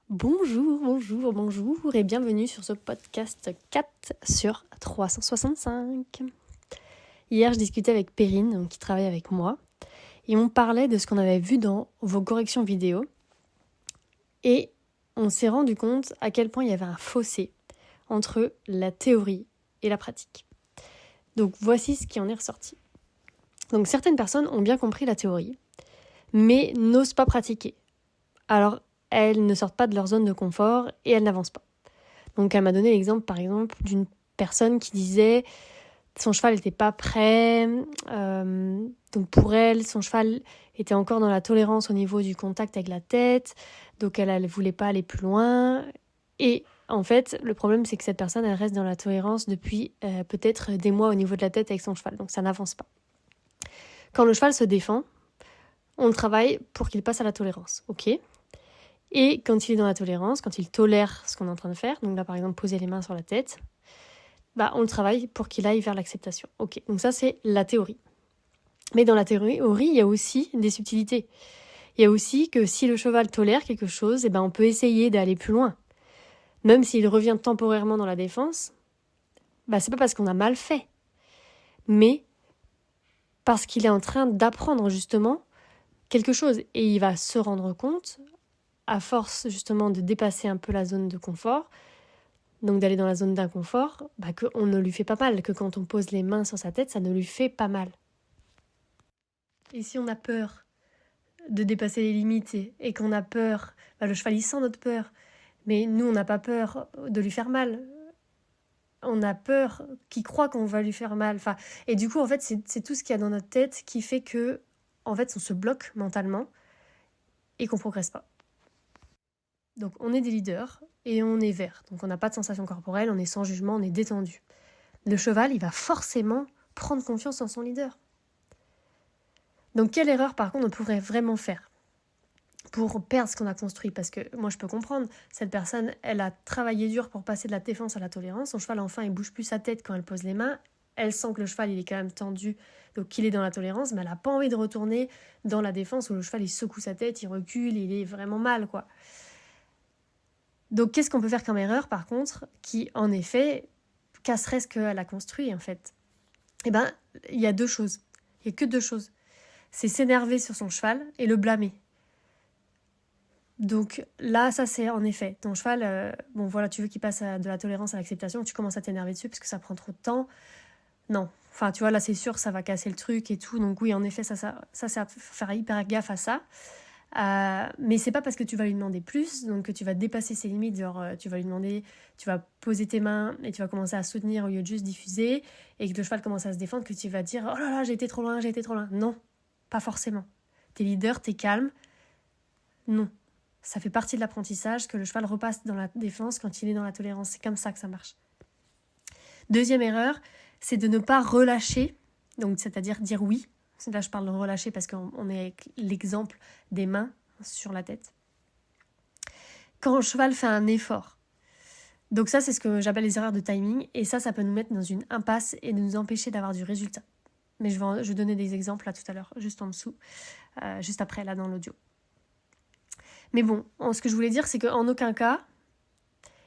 Bonjour et bienvenue sur ce podcast 4 sur 365. Hier, je discutais avec Perrine, donc, qui travaille avec moi, et on parlait de ce qu'on avait vu dans vos corrections vidéo. Et on s'est rendu compte à quel point il y avait un fossé entre la théorie et la pratique. Donc voici ce qui en est ressorti. Donc certaines personnes ont bien compris la théorie, mais n'osent pas pratiquer. Alors elles ne sortent pas de leur zone de confort et elles n'avancent pas. Donc elle m'a donné l'exemple par exemple d'une personne qui disait son cheval n'était pas prêt, donc pour elle son cheval était encore dans la tolérance au niveau du contact avec la tête, donc elle ne voulait pas aller plus loin. Et en fait le problème c'est que cette personne elle reste dans la tolérance depuis peut-être des mois au niveau de la tête avec son cheval, donc ça n'avance pas. Quand le cheval se défend, on le travaille pour qu'il passe à la tolérance, ok ? Et quand il est dans la tolérance, quand il tolère ce qu'on est en train de faire, donc là par exemple poser les mains sur la tête, on le travaille pour qu'il aille vers l'acceptation. Ok, donc ça c'est la théorie. Mais dans la théorie, il y a aussi des subtilités. Il y a aussi que si le cheval tolère quelque chose, on peut essayer d'aller plus loin. Même s'il revient temporairement dans la défense, c'est pas parce qu'on a mal fait, mais parce qu'il est en train d'apprendre justement quelque chose. Et il va se rendre compte, à force justement de dépasser un peu la zone de confort, donc d'aller dans la zone d'inconfort, qu'on ne lui fait pas mal, que quand on pose les mains sur sa tête, ça ne lui fait pas mal. Et si on a peur de dépasser les limites et qu'on a peur, le cheval il sent notre peur, mais nous on n'a pas peur de lui faire mal. On a peur qu'il croit qu'on va lui faire mal. Et du coup, en fait, c'est tout ce qu'il y a dans notre tête qui fait que, en fait, on se bloque mentalement et qu'on progresse pas. Donc on est des leaders et on est vert. Donc on n'a pas de sensation corporelle, on est sans jugement, on est détendu. Le cheval, il va forcément prendre confiance en son leader. Donc quelle erreur par contre on pourrait vraiment faire pour perdre ce qu'on a construit? Parce que moi je peux comprendre, cette personne, elle a travaillé dur pour passer de la défense à la tolérance. Son cheval enfin il bouge plus sa tête quand elle pose les mains. Elle sent que le cheval il est quand même tendu, donc qu'il est dans la tolérance, mais elle n'a pas envie de retourner dans la défense où le cheval il secoue sa tête, il recule, il est vraiment mal quoi. Donc qu'est-ce qu'on peut faire comme erreur par contre qui en effet casserait ce qu'elle a construit en fait? Il y a deux choses. Il n'y a que deux choses. C'est s'énerver sur son cheval et le blâmer. Donc là, ça c'est en effet, ton cheval, tu veux qu'il passe de la tolérance à l'acceptation, tu commences à t'énerver dessus parce que ça prend trop de temps. Non, là c'est sûr, ça va casser le truc et tout. Donc oui, en effet, ça c'est à faire hyper gaffe à ça. Mais c'est pas parce que tu vas lui demander plus, donc que tu vas dépasser ses limites, tu vas lui demander, tu vas poser tes mains et tu vas commencer à soutenir au lieu de juste diffuser, et que le cheval commence à se défendre, que tu vas dire oh là là, j'ai été trop loin. Non, pas forcément. T'es leader, t'es calme. Non. Ça fait partie de l'apprentissage que le cheval repasse dans la défense quand il est dans la tolérance. C'est comme ça que ça marche. Deuxième erreur, c'est de ne pas relâcher, donc c'est-à-dire dire oui. Là, je parle de relâcher parce qu'on est avec l'exemple des mains sur la tête. Quand le cheval fait un effort. Donc ça, c'est ce que j'appelle les erreurs de timing. Et ça peut nous mettre dans une impasse et nous empêcher d'avoir du résultat. Mais je vais donner des exemples là tout à l'heure, juste en dessous, juste après, là dans l'audio. Mais bon, ce que je voulais dire, c'est qu'en aucun cas,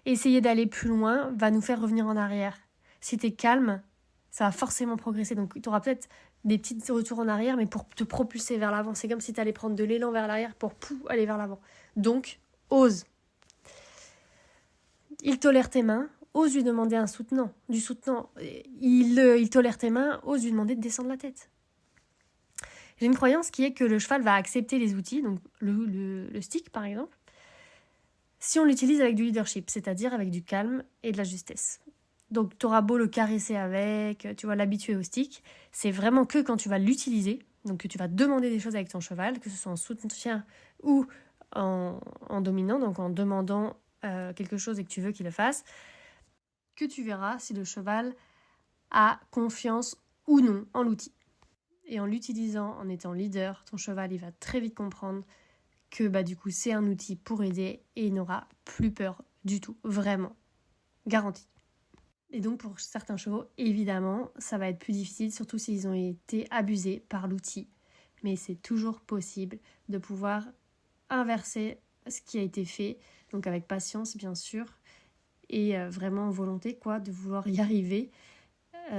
essayer d'aller plus loin va nous faire revenir en arrière. Si t'es calme, ça va forcément progresser. Donc tu auras peut-être des petits retours en arrière, mais pour te propulser vers l'avant. C'est comme si tu allais prendre de l'élan vers l'arrière pour aller vers l'avant. Donc, ose. Il tolère tes mains, ose lui demander du soutenant. Il tolère tes mains, ose lui demander de descendre la tête. J'ai une croyance qui est que le cheval va accepter les outils, donc le stick par exemple, si on l'utilise avec du leadership, c'est-à-dire avec du calme et de la justesse. Donc tu auras beau le caresser avec, tu vas l'habituer au stick, c'est vraiment que quand tu vas l'utiliser, donc que tu vas demander des choses avec ton cheval, que ce soit en soutien ou en dominant, donc en demandant quelque chose et que tu veux qu'il le fasse, que tu verras si le cheval a confiance ou non en l'outil. Et en l'utilisant, en étant leader, ton cheval il va très vite comprendre que du coup c'est un outil pour aider et il n'aura plus peur du tout, vraiment, garanti. Et donc pour certains chevaux, évidemment, ça va être plus difficile, surtout s'ils ont été abusés par l'outil. Mais c'est toujours possible de pouvoir inverser ce qui a été fait, donc avec patience bien sûr, et vraiment volonté de vouloir y arriver.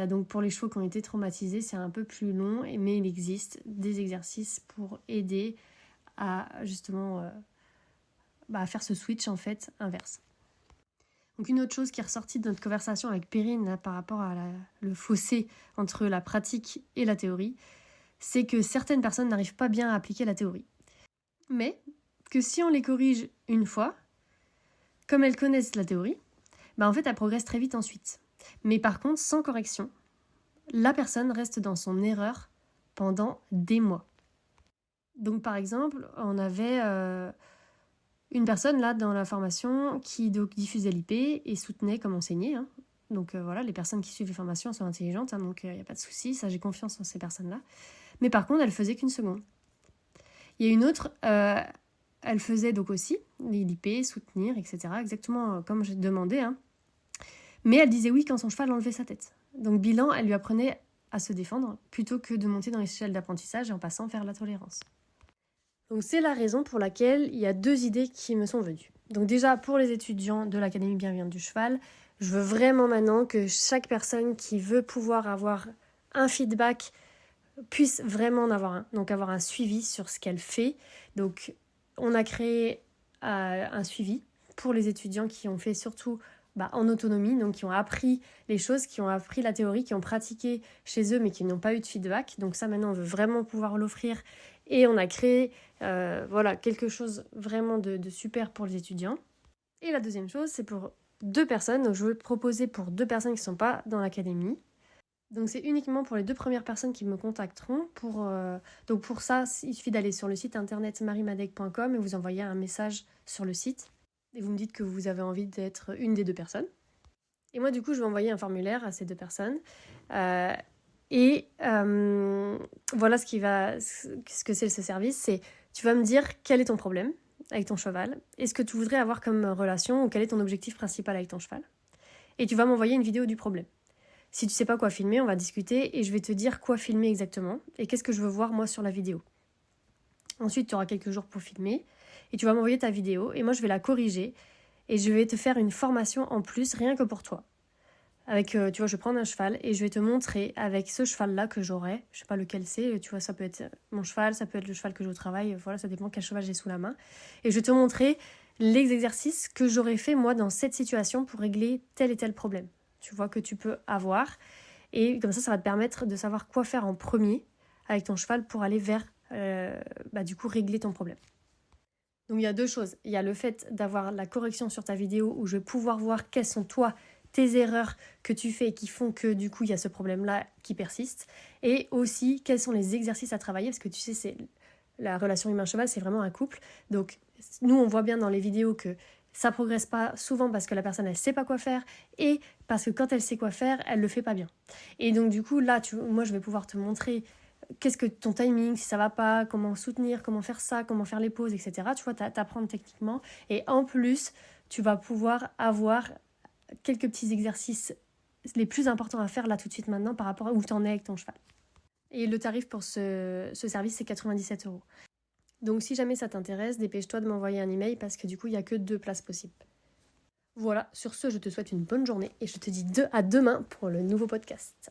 Donc pour les chevaux qui ont été traumatisés, c'est un peu plus long, mais il existe des exercices pour aider à justement à faire ce switch en fait inverse. Donc une autre chose qui est ressortie de notre conversation avec Perrine là, par rapport à le fossé entre la pratique et la théorie, c'est que certaines personnes n'arrivent pas bien à appliquer la théorie. Mais que si on les corrige une fois, comme elles connaissent la théorie, en fait elles progressent très vite ensuite. Mais par contre, sans correction, la personne reste dans son erreur pendant des mois. Donc par exemple, on avait une personne là dans la formation qui donc diffusait l'IP et soutenait comme enseignait. Donc voilà, les personnes qui suivent les formations sont intelligentes, donc il n'y a pas de souci, ça j'ai confiance en ces personnes-là. Mais par contre, elle faisait qu'une seconde. Il y a une autre, elle faisait donc aussi l'IP, soutenir, etc. Exactement comme j'ai demandé. Mais elle disait oui quand son cheval enlevait sa tête. Donc bilan, elle lui apprenait à se défendre plutôt que de monter dans l'échelle d'apprentissage en passant vers la tolérance. Donc c'est la raison pour laquelle il y a 2 idées qui me sont venues. Donc déjà pour les étudiants de l'Académie bienveillante du cheval, je veux vraiment maintenant que chaque personne qui veut pouvoir avoir un feedback puisse vraiment en avoir un. Donc avoir un suivi sur ce qu'elle fait. Donc on a créé un suivi pour les étudiants qui ont fait surtout en autonomie, donc qui ont appris les choses, qui ont appris la théorie, qui ont pratiqué chez eux mais qui n'ont pas eu de feedback. Donc ça maintenant on veut vraiment pouvoir l'offrir et on a créé quelque chose vraiment de super pour les étudiants. Et la deuxième chose c'est pour 2 personnes, donc je veux le proposer pour 2 personnes qui ne sont pas dans l'académie. Donc c'est uniquement pour les 2 premières personnes qui me contacteront. Donc pour ça, il suffit d'aller sur le site internet marimadec.com et vous envoyer un message sur le site. Et vous me dites que vous avez envie d'être une des 2 personnes. Et moi du coup, je vais envoyer un formulaire à ces 2 personnes. Voilà ce que c'est ce service, c'est tu vas me dire quel est ton problème avec ton cheval, et ce que tu voudrais avoir comme relation, ou quel est ton objectif principal avec ton cheval. Et tu vas m'envoyer une vidéo du problème. Si tu sais pas quoi filmer, on va discuter et je vais te dire quoi filmer exactement et qu'est-ce que je veux voir moi sur la vidéo. Ensuite, tu auras quelques jours pour filmer et tu vas m'envoyer ta vidéo et moi je vais la corriger et je vais te faire une formation en plus rien que pour toi. Avec, je vais prendre un cheval et je vais te montrer avec ce cheval-là que j'aurai, je sais pas lequel c'est, tu vois, ça peut être mon cheval, ça peut être le cheval que j'ai au travail, voilà, ça dépend quel cheval j'ai sous la main. Et je vais te montrer les exercices que j'aurais fait moi dans cette situation pour régler tel et tel problème. Tu vois, que tu peux avoir. Et comme ça va te permettre de savoir quoi faire en premier avec ton cheval pour aller vers, régler ton problème. Donc il y a 2 choses. Il y a le fait d'avoir la correction sur ta vidéo où je vais pouvoir voir quelles sont tes erreurs que tu fais et qui font que du coup il y a ce problème-là qui persiste. Et aussi quels sont les exercices à travailler parce que tu sais, c'est la relation humain-cheval, c'est vraiment un couple. Donc nous, on voit bien dans les vidéos que ça progresse pas souvent parce que la personne elle sait pas quoi faire et parce que quand elle sait quoi faire, elle le fait pas bien. Et donc du coup là, moi je vais pouvoir te montrer qu'est-ce que ton timing, si ça va pas, comment soutenir, comment faire ça, comment faire les pauses, etc. Tu vois, t'apprendre techniquement et en plus tu vas pouvoir avoir quelques petits exercices les plus importants à faire là tout de suite maintenant par rapport à où t'en es avec ton cheval. Et le tarif pour ce service c'est 97 €. Donc si jamais ça t'intéresse, dépêche-toi de m'envoyer un email parce que du coup, il n'y a que 2 places possibles. Voilà, sur ce, je te souhaite une bonne journée et je te dis à demain pour le nouveau podcast.